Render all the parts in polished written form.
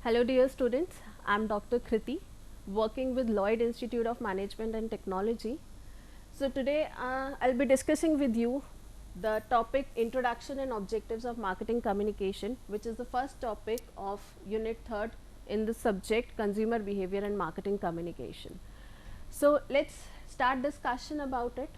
Hello dear students, I am Dr. Kriti working with Lloyd Institute of Management and Technology. So today I'll be discussing with you the topic Introduction and Objectives of Marketing Communication, which is the first topic of Unit 3rd in the subject Consumer Behavior and Marketing Communication. So let's start discussion about it.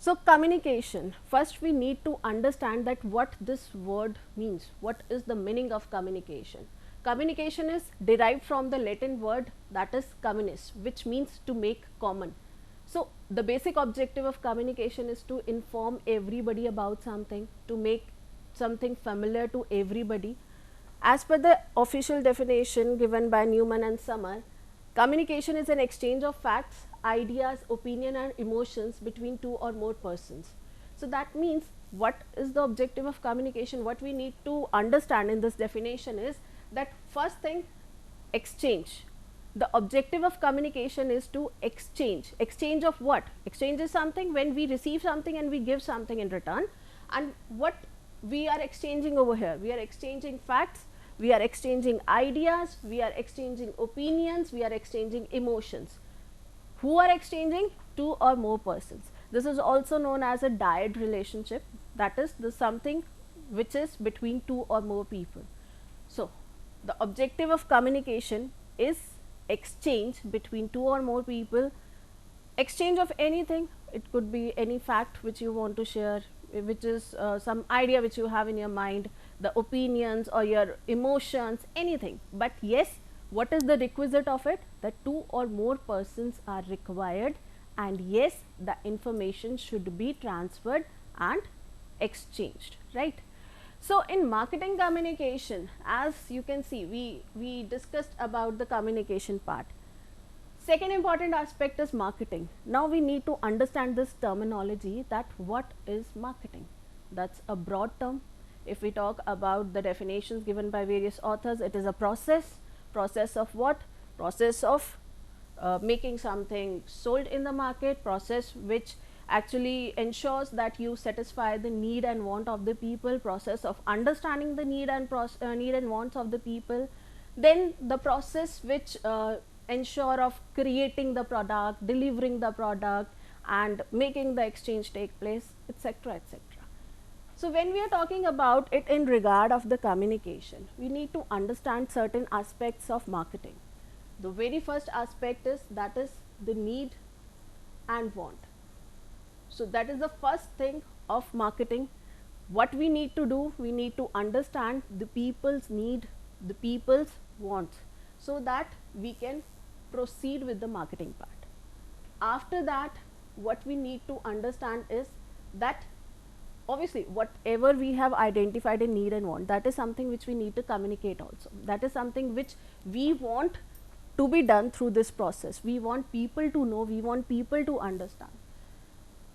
So communication, first we need to understand that what this word means, what is the meaning of communication. Communication is derived from the Latin word that is communis, which means to make common. So the basic objective of communication is to inform everybody about something, to make something familiar to everybody. As per the official definition given by Newman and Summer, communication is an exchange of facts, ideas, opinion and emotions between two or more persons. So that means what is the objective of communication? What we need to understand in this definition is that first thing, exchange. The objective of communication is to exchange. Exchange of what? Exchange is something when we receive something and we give something in return. And what we are exchanging over here? We are exchanging facts, we are exchanging ideas, we are exchanging opinions, we are exchanging emotions. Who are exchanging? Two or more persons. This is also known as a dyad relationship, that is the something which is between two or more people. So the objective of communication is exchange between two or more people, exchange of anything. It could be any fact which you want to share, which is some idea which you have in your mind, the opinions or your emotions, anything. But yes, what is the requisite of it? That two or more persons are required, and yes, the information should be transferred and exchanged, right? So in marketing communication, as you can see, we discussed about the communication part. Second important aspect is marketing. Now we need to understand this terminology, that what is marketing. That's a broad term. If we talk about the definitions given by various authors, it is a process. Process of what? Process of making something sold in the market, process which actually ensures that you satisfy the need and want of the people, process of understanding the need and wants of the people, then the process which ensure of creating the product, delivering the product and making the exchange take place, etc., etc. So when we are talking about it in regard of the communication, we need to understand certain aspects of marketing. The very first aspect is that is the need and want. So that is the first thing of marketing. What we need to do, we need to understand the people's need, the people's wants, so that we can proceed with the marketing part. After that, what we need to understand is that obviously whatever we have identified in need and want, that is something which we need to communicate also. That is something which we want to be done through this process. We want people to know, we want people to understand.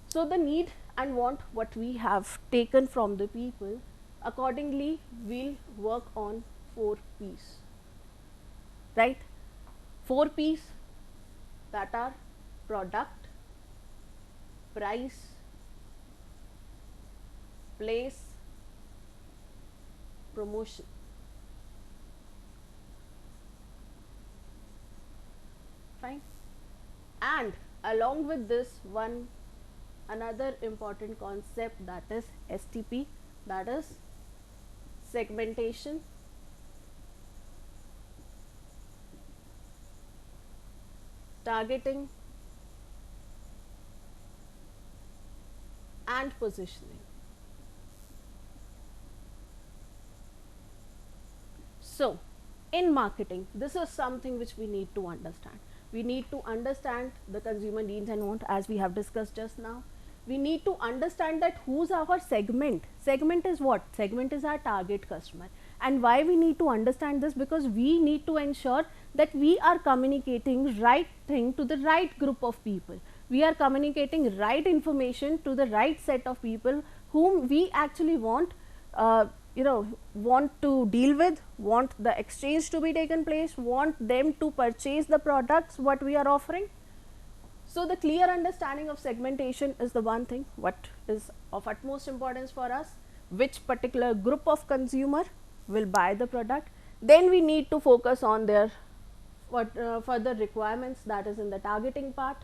So the need and want, what we have taken from the people, accordingly we'll work on 4 P's, right? 4 P's, that are product, price, place, promotion. Fine. And along with this, another important concept, that is STP, that is segmentation, targeting and positioning. So in marketing, this is something which we need to understand. We need to understand the consumer needs and want, as we have discussed just now. We need to understand that who's our segment. Segment is what? Segment is our target customer. And why we need to understand this? Because we need to ensure that we are communicating right thing to the right group of people. We are communicating right information to the right set of people whom we actually want want to deal with, want the exchange to be taken place, want them to purchase the products what we are offering. So the clear understanding of segmentation is the one thing what is of utmost importance for us. which particular group of consumer will buy the product. Then we need to focus on their further requirements, that is in the targeting part,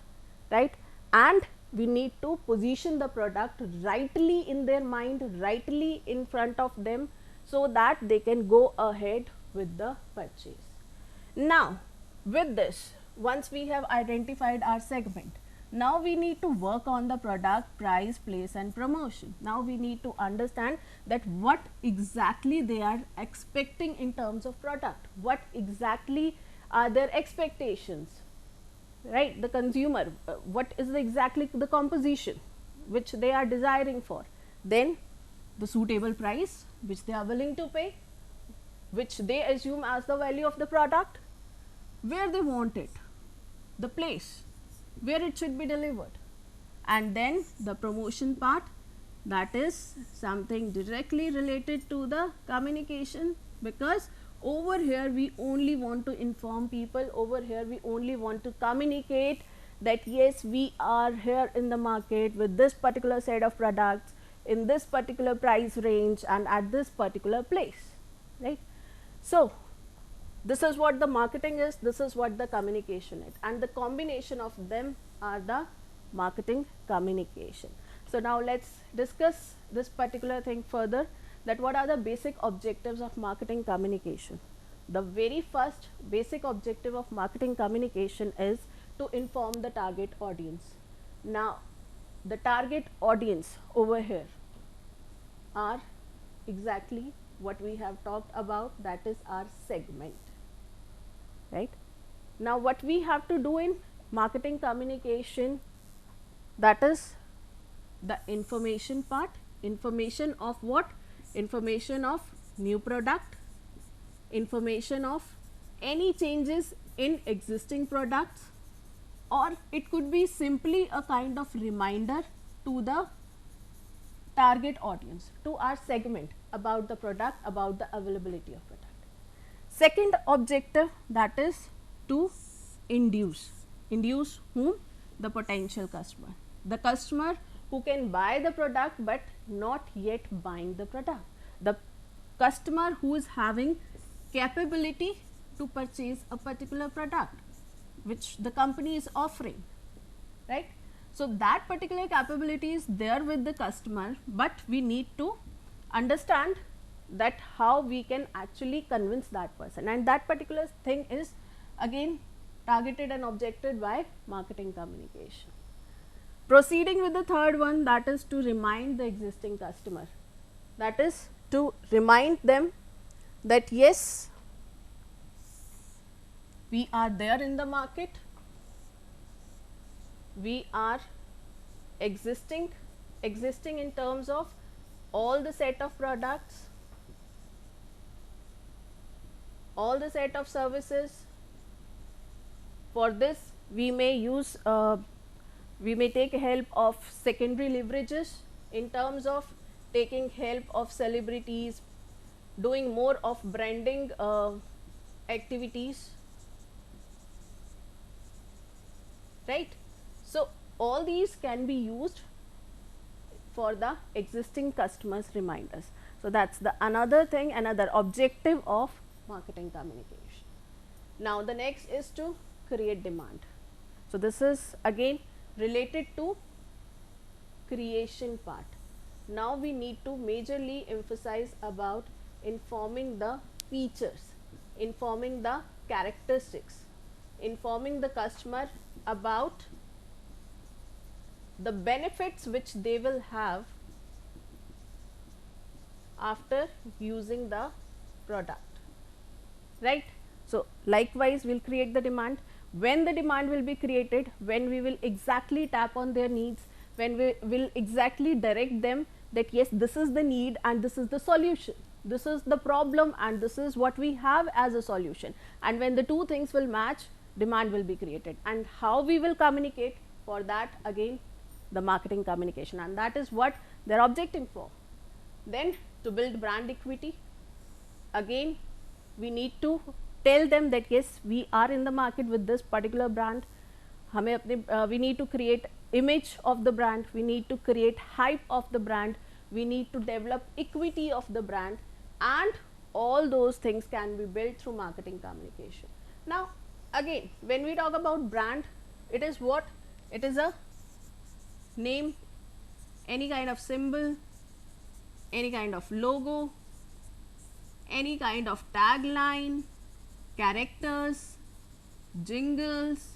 right, and we need to position the product rightly in their mind, rightly in front of them, so that they can go ahead with the purchase. Now with this, once we have identified our segment, now we need to work on the product, price, place and promotion. Now we need to understand that what exactly they are expecting in terms of product, what exactly are their expectations, right, the consumer, what is exactly the composition which they are desiring for, then the suitable price which they are willing to pay, which they assume as the value of the product, where they want it, the place where it should be delivered, and then the promotion part, that is something directly related to the communication, because over here we only want to inform people, over here we only want to communicate that yes, we are here in the market with this particular set of products in this particular price range and at this particular place, right. So this is what the marketing is, this is what the communication is, and the combination of them are the marketing communication. So now let's discuss this particular thing further, that what are the basic objectives of marketing communication. The very first basic objective of marketing communication is to inform the target audience. Now the target audience over here are exactly what we have talked about, that is our segment, right. Now what we have to do in marketing communication, that is the information part. Information of what? Information of new product, information of any changes in existing products, or it could be simply a kind of reminder to the target audience, to our segment, about the product, about the availability of product. Second objective, that is to induce. Induce whom? The potential customer, the customer who can buy the product but not yet buying the product, the customer who is having capability to purchase a particular product which the company is offering, right. So that particular capability is there with the customer, but we need to understand that how we can actually convince that person, and that particular thing is again targeted and objected by marketing communication. Proceeding with the third one, that is to remind the existing customer, that is to remind them that yes, we are there in the market, we are existing in terms of all the set of products, all the set of services. For this we may use we may take help of secondary leverages in terms of taking help of celebrities, doing more of branding activities, right. So all these can be used for the existing customers reminders. So that's the another thing, another objective of marketing communication. Now the next is to create demand. So this is again related to creation part. Now we need to majorly emphasize about informing the features, informing the characteristics, informing the customer about the benefits which they will have after using the product, right. So likewise we will create the demand. When the demand will be created, when we will exactly tap on their needs, when we will exactly direct them that yes, this is the need and this is the solution, this is the problem and this is what we have as a solution, and when the two things will match, demand will be created. And how we will communicate, for that again the marketing communication, and that is what they are objecting for. Then to build brand equity, again we need to tell them that yes, we are in the market with this particular brand, we need to create image of the brand, we need to create hype of the brand, we need to develop equity of the brand, and all those things can be built through marketing communication. Now again, when we talk about brand, it is what? It is a name, any kind of symbol, any kind of logo, any kind of tagline, characters, jingles,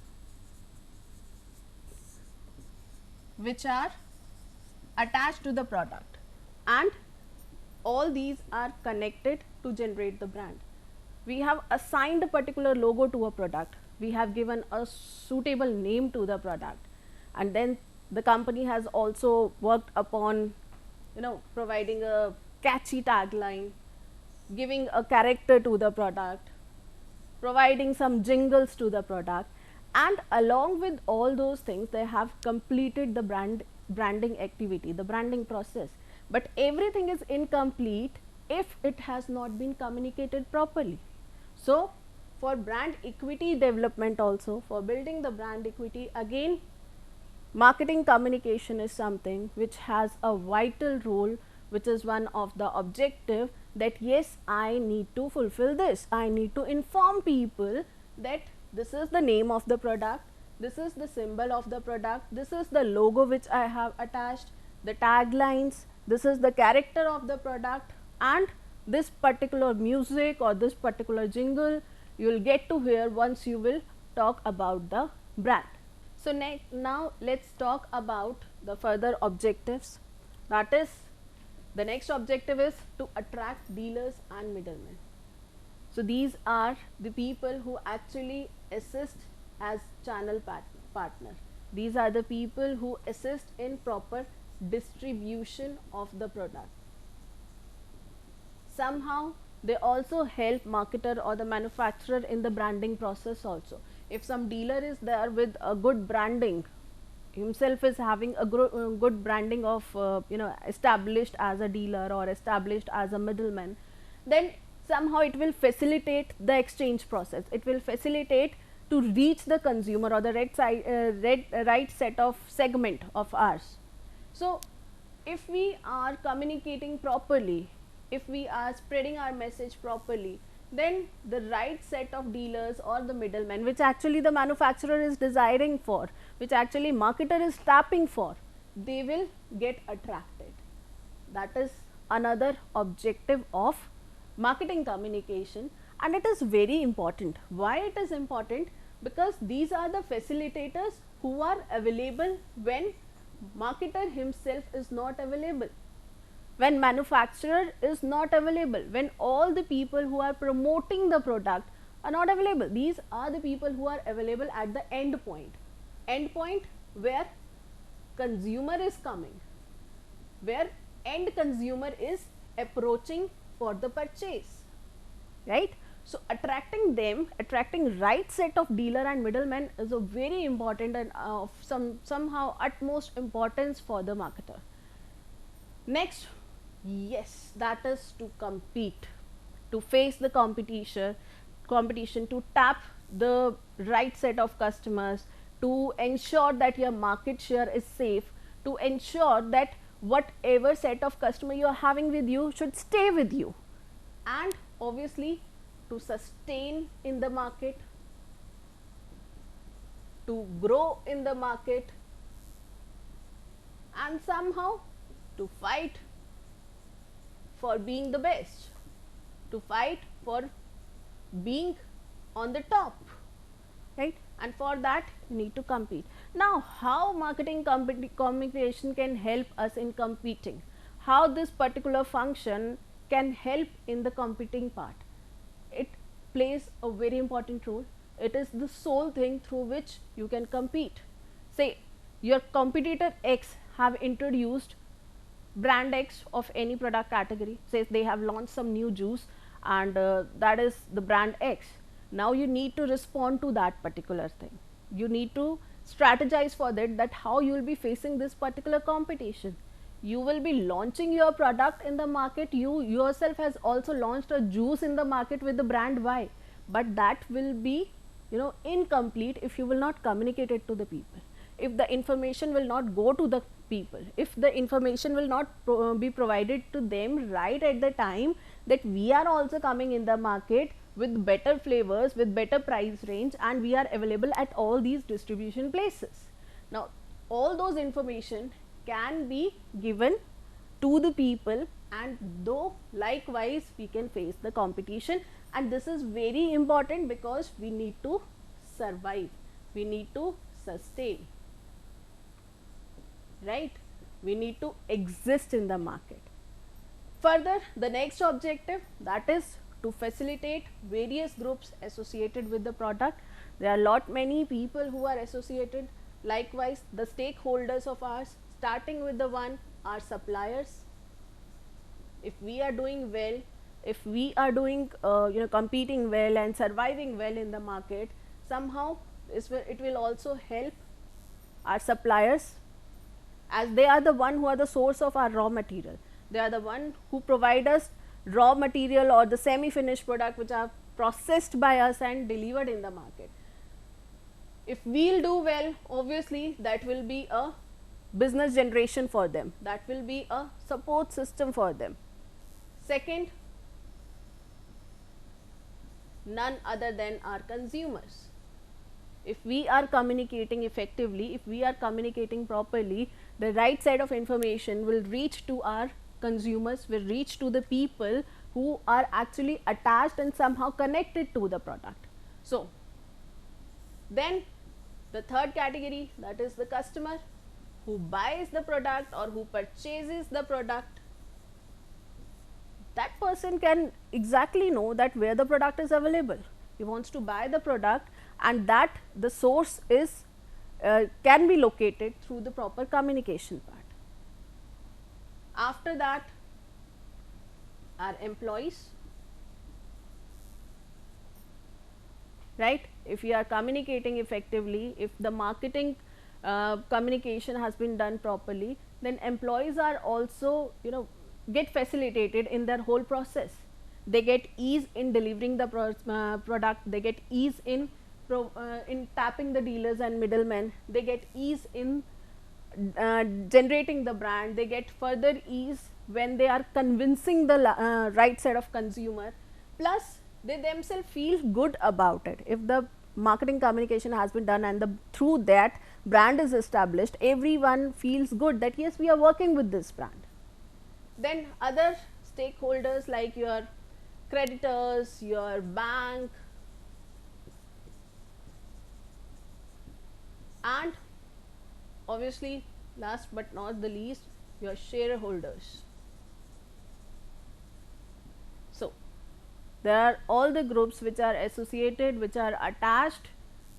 which are attached to the product, and all these are connected to generate the brand. We have assigned a particular logo to a product, we have given a suitable name to the product, and then the company has also worked upon, providing a catchy tagline, giving a character to the product, providing some jingles to the product, and along with all those things they have completed the branding activity, the branding process. But everything is incomplete if it has not been communicated properly. So for brand equity development, also for building the brand equity, again marketing communication is something which has a vital role, which is one of the objective, that yes, I need to fulfill this, I need to inform people that this is the name of the product, this is the symbol of the product, this is the logo which I have attached, the taglines, this is the character of the product, and this particular music or this particular jingle you will get to hear once you will talk about the brand. So now let's talk about the further objectives. That is, the next objective is to attract dealers and middlemen. So these are the people who actually assist as channel partner. These are the people who assist in proper distribution of the product. Somehow they also help marketer or the manufacturer in the branding process also. If some dealer is there with a good branding, himself is having a good branding of established as a dealer or established as a middleman, then somehow it will facilitate the exchange process, it will facilitate to reach the consumer or the right set of segment of ours. So if we are communicating properly, if we are spreading our message properly, then the right set of dealers or the middlemen, which actually the manufacturer is desiring for, which actually marketer is tapping for, they will get attracted. That is another objective of marketing communication, and it is very important. Why it is important? Because these are the facilitators who are available when marketer himself is not available, when manufacturer is not available, when all the people who are promoting the product are not available. These are the people who are available at the end point where consumer is coming, where end consumer is approaching for the purchase, right? So attracting them, attracting right set of dealer and middlemen is a very important and of somehow utmost importance for the marketer. Next, yes, that is to compete, to face the competition, to tap the right set of customers, to ensure that your market share is safe, to ensure that whatever set of customer you are having with you should stay with you, and obviously to sustain in the market, to grow in the market, and somehow to fight for being the best, to fight for being on the top, right? And for that you need to compete. Now how marketing communication can help us in competing, how this particular function can help in the competing part? It plays a very important role. It is the sole thing through which you can compete. Say your competitor X have introduced brand X of any product category, say they have launched some new juice and that is the brand X. Now you need to respond to that particular thing, you need to strategize for that how you will be facing this particular competition. You will be launching your product in the market, you yourself has also launched a juice in the market with the brand Y, but that will be incomplete if you will not communicate it to the people. if the information will not go to the people, if the information will not be provided to them right at the time that we are also coming in the market with better flavors, with better price range, and we are available at all these distribution places. Now all those information can be given to the people, and though likewise we can face the competition, and this is very important because we need to survive, we need to sustain, right, we need to exist in the market. Further, the next objective, that is to facilitate various groups associated with the product. There are lot many people who are associated. Likewise, the stakeholders of ours, starting with the one, our suppliers. If we are doing well, if we are doing competing well and surviving well in the market, somehow it will also help our suppliers, as they are the one who are the source of our raw material. They are the one who provide us raw material or the semi-finished product which are processed by us and delivered in the market. If we will do well, obviously that will be a business generation for them, that will be a support system for them. Second, none other than our consumers. If we are communicating effectively, if we are communicating properly, the right side of information will reach to our consumers, will reach to the people who are actually attached and somehow connected to the product. So then the third category, that is the customer who buys the product or who purchases the product. That person can exactly know that where the product is available. He wants to buy the product, and that the source is can be located through the proper communication part. After that, our employees, right? If we are communicating effectively, if the marketing communication has been done properly, then employees are also get facilitated in their whole process. They get ease in delivering the product, they get ease in tapping the dealers and middlemen, they get ease in generating the brand, they get further ease when they are convincing the right set of consumer, plus they themselves feel good about it. If the marketing communication has been done and through that brand is established, everyone feels good that yes, we are working with this brand. Then other stakeholders like your creditors, your bank, and obviously last but not the least, your shareholders. So there are all the groups which are associated, which are attached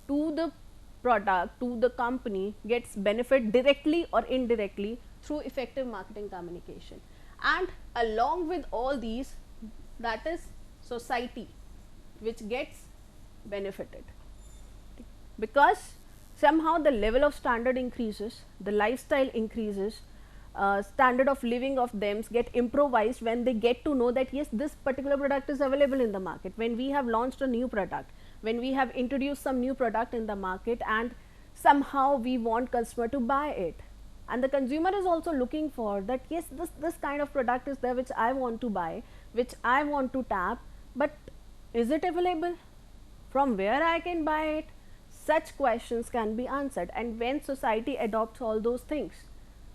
to the product, to the company, gets benefit directly or indirectly through effective marketing communication. And along with all these, that is society which gets benefited, because somehow the level of standard increases, the lifestyle increases, standard of living of them get improvised when they get to know that yes, this particular product is available in the market. When we have launched a new product, when we have introduced some new product in the market, and somehow we want customer to buy it, and the consumer is also looking for that yes, this kind of product is there which I want to buy, which I want to tap, but is it available, from where I can buy it? Such questions can be answered, and when society adopts all those things,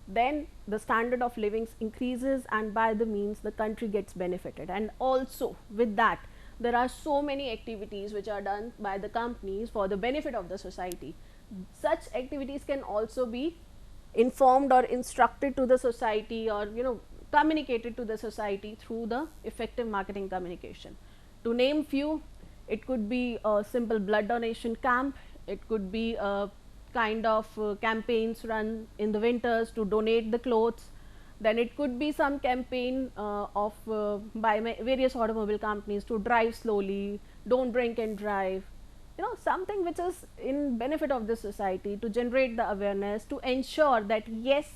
then the standard of living increases, and by the means the country gets benefited. And also with that, there are so many activities which are done by the companies for the benefit of the society. Such activities can also be informed or instructed to the society, or communicated to the society through the effective marketing communication. To name few, it could be a simple blood donation camp, it could be a kind of campaigns run in the winters to donate the clothes, then it could be some campaign by various automobile companies to drive slowly, don't drink and drive, something which is in benefit of the society, to generate the awareness, to ensure that yes,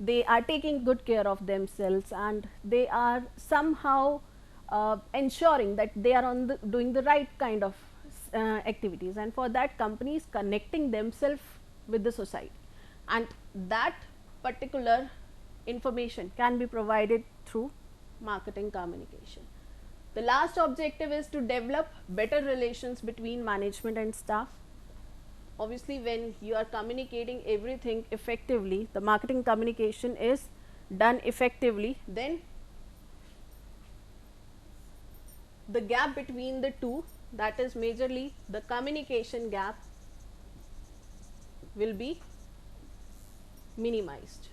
they are taking good care of themselves, and they are somehow ensuring that they are doing the right kind of activities. And for that, companies connecting themselves with the society. and that particular information can be provided through marketing communication. The last objective is to develop better relations between management and staff. Obviously, when you are communicating everything effectively, the marketing communication is done effectively, then the gap between the two, that is majorly the communication gap, will be minimized,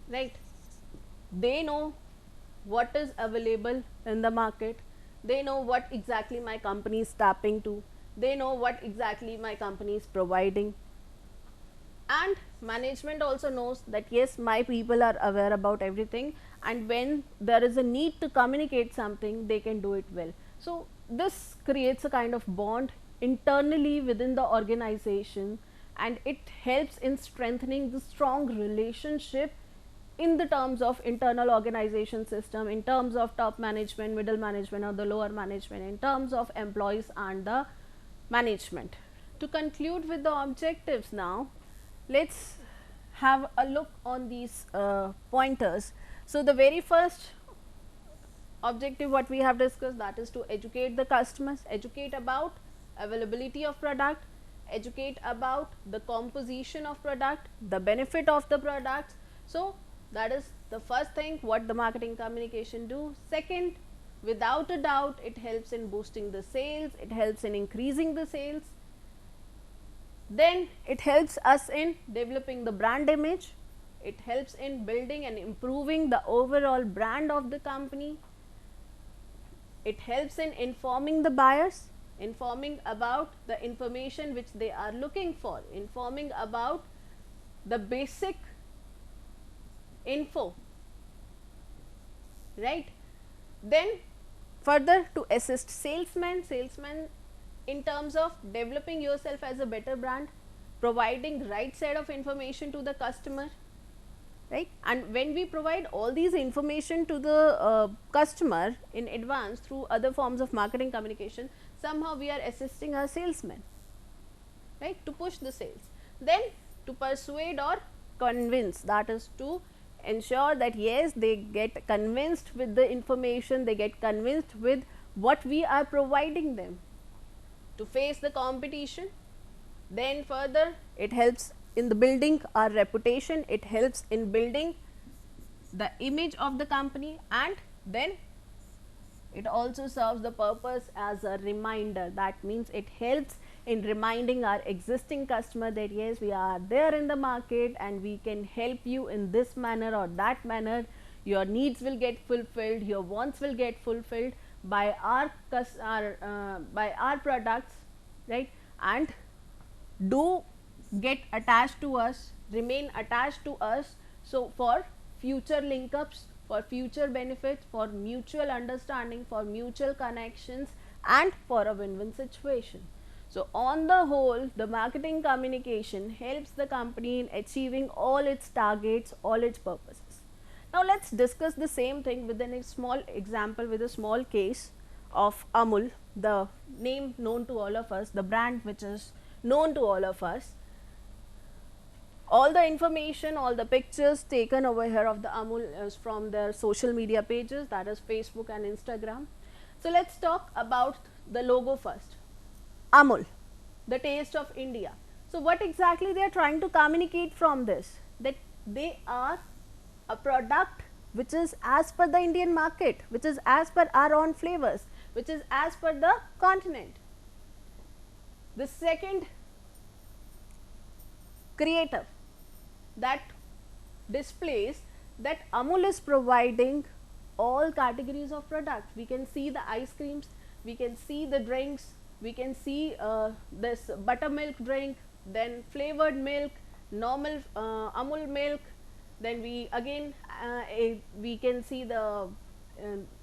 right? They know what is available in the market, they know what exactly my company is tapping to, they know what exactly my company is providing, and management also knows that yes, my people are aware about everything, and when there is a need to communicate something, they can do it well. So this creates a kind of bond internally within the organization, and it helps in strengthening the strong relationship in the terms of internal organization system, in terms of top management, middle management, or the lower management, in terms of employees and the management. To conclude with the objectives now, let's have a look on these pointers. So the very first objective what we have discussed, that is to educate the customers, educate about availability of product, educate about the composition of product, the benefit of the products. So that is the first thing what the marketing communication do. Second, without a doubt, it helps in boosting the sales, it helps in increasing the sales. Then it helps us in developing the brand image, it helps in building and improving the overall brand of the company, it helps in informing the buyers, informing about the information which they are looking for, informing about the basic info, right? Then further, to assist salesmen in terms of developing yourself as a better brand, providing right set of information to the customer, right? And when we provide all these information to the customer in advance through other forms of marketing communication, somehow we are assisting our salesmen, right, to push the sales. Then to persuade or convince, that is to ensure that yes, they get convinced with the information, they get convinced with what we are providing them, to face the competition. Then further, it helps in the building our reputation, it helps in building the image of the company, and then it also serves the purpose as a reminder. That means it helps in reminding our existing customer that yes, we are there in the market and we can help you in this manner or that manner, your needs will get fulfilled, your wants will get fulfilled by our products, right? And do get attached to us, remain attached to us, so for future link ups, for future benefits, for mutual understanding, for mutual connections, and for a win-win situation. So on the whole, the marketing communication helps the company in achieving all its targets, all its purposes. Now let's discuss the same thing with a small example, with a small case of Amul, the name known to all of us, the brand which is known to all of us. All the information, all the pictures taken over here of the Amul is from their social media pages, that is Facebook and Instagram. So let's talk about the logo first. Amul, the taste of India. So what exactly they are trying to communicate from this? That they are a product which is as per the Indian market, which is as per our own flavors, which is as per the continent. The second creative that displays that Amul is providing all categories of products. We can see the ice creams, we can see the drinks, we can see this buttermilk drink, then flavored milk, normal Amul milk, then we again we can see the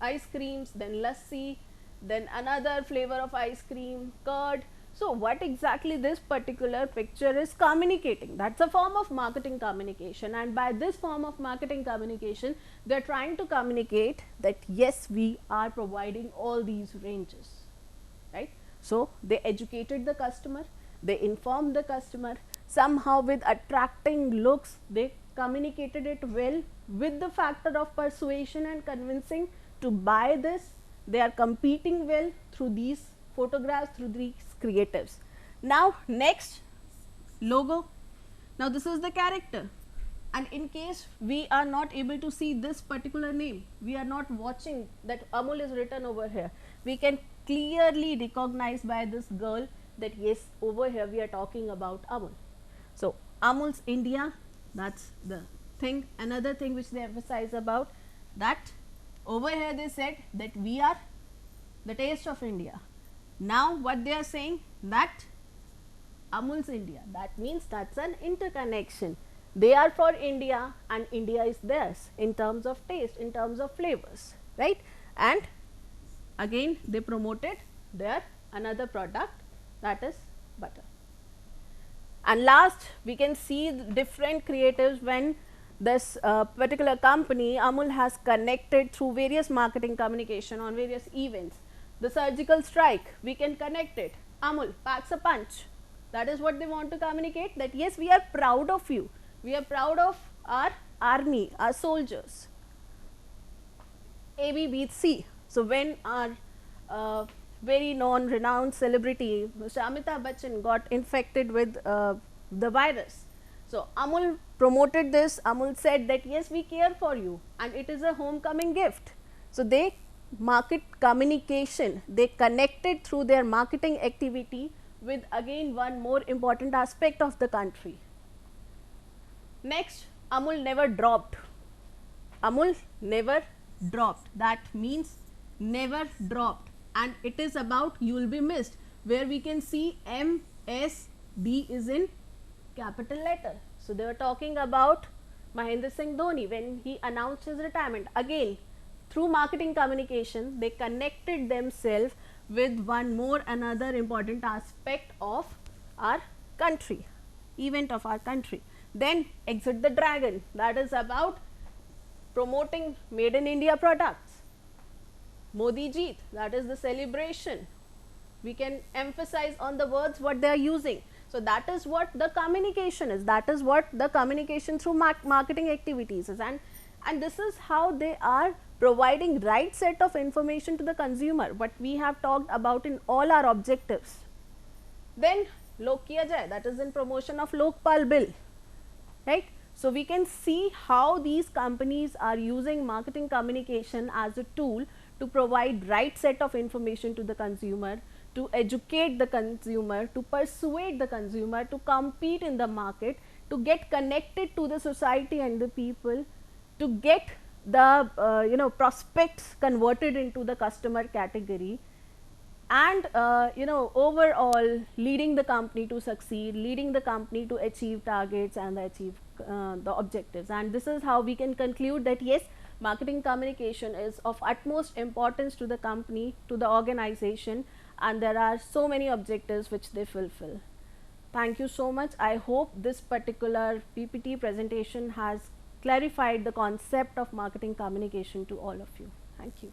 ice creams, then lassi, then another flavor of ice cream, curd. So what exactly this particular picture is communicating? That's a form of marketing communication, and by this form of marketing communication, they are trying to communicate that yes, we are providing all these ranges, right? So they educated the customer, they informed the customer, somehow with attracting looks they communicated it well with the factor of persuasion and convincing to buy this. They are competing well through these photographs, through these creatives. Now next, logo. Now this is the character, and in case we are not able to see this particular name, we are not watching that Amul is written over here, we can clearly recognize by this girl that yes, over here we are talking about Amul. So Amul's India, that's the thing. Another thing which they emphasize about, that over here they said that we are the taste of India. Now what they are saying, that Amul's India, that means that's an interconnection. They are for India and India is theirs in terms of taste, in terms of flavors, right? And again they promoted their another product, that is butter. And last, we can see different creatives when this particular company Amul has connected through various marketing communication on various events. The surgical strike, we can connect it, Amul packs a punch. That is what they want to communicate, that yes, we are proud of you, we are proud of our army, our soldiers. A, B beats C. So when our very known renowned celebrity Mr. Amitabh Bachchan got infected with the virus, so Amul promoted this. Amul said that yes, we care for you and it is a homecoming gift. So they market communication, they connected through their marketing activity with again one more important aspect of the country. Next, Amul never dropped. Amul never dropped, that means never dropped, and it is about you will be missed, where we can see MSD is in capital letter. So they were talking about Mahendra Singh Dhoni when he announced his retirement. Again, through marketing communication, they connected themselves with one more another important aspect of our country, event of our country. Then Exit the Dragon, that is about promoting made in India products. Modi Jeet, that is the celebration. We can emphasize on the words what they are using. So that is what the communication is, that is what the communication through marketing activities is, and this is how they are providing right set of information to the consumer, what we have talked about in all our objectives. Then Lok Kiya Jaye, that is in promotion of Lokpal bill, right? So we can see how these companies are using marketing communication as a tool to provide right set of information to the consumer, to educate the consumer, to persuade the consumer, to compete in the market, to get connected to the society and the people, to get the prospects converted into the customer category, and overall leading the company to succeed, leading the company to achieve targets and achieve the objectives. And this is how we can conclude that yes, marketing communication is of utmost importance to the company, to the organization, and there are so many objectives which they fulfill. Thank you so much. I hope this particular PPT presentation has clarified the concept of marketing communication to all of you. Thank you.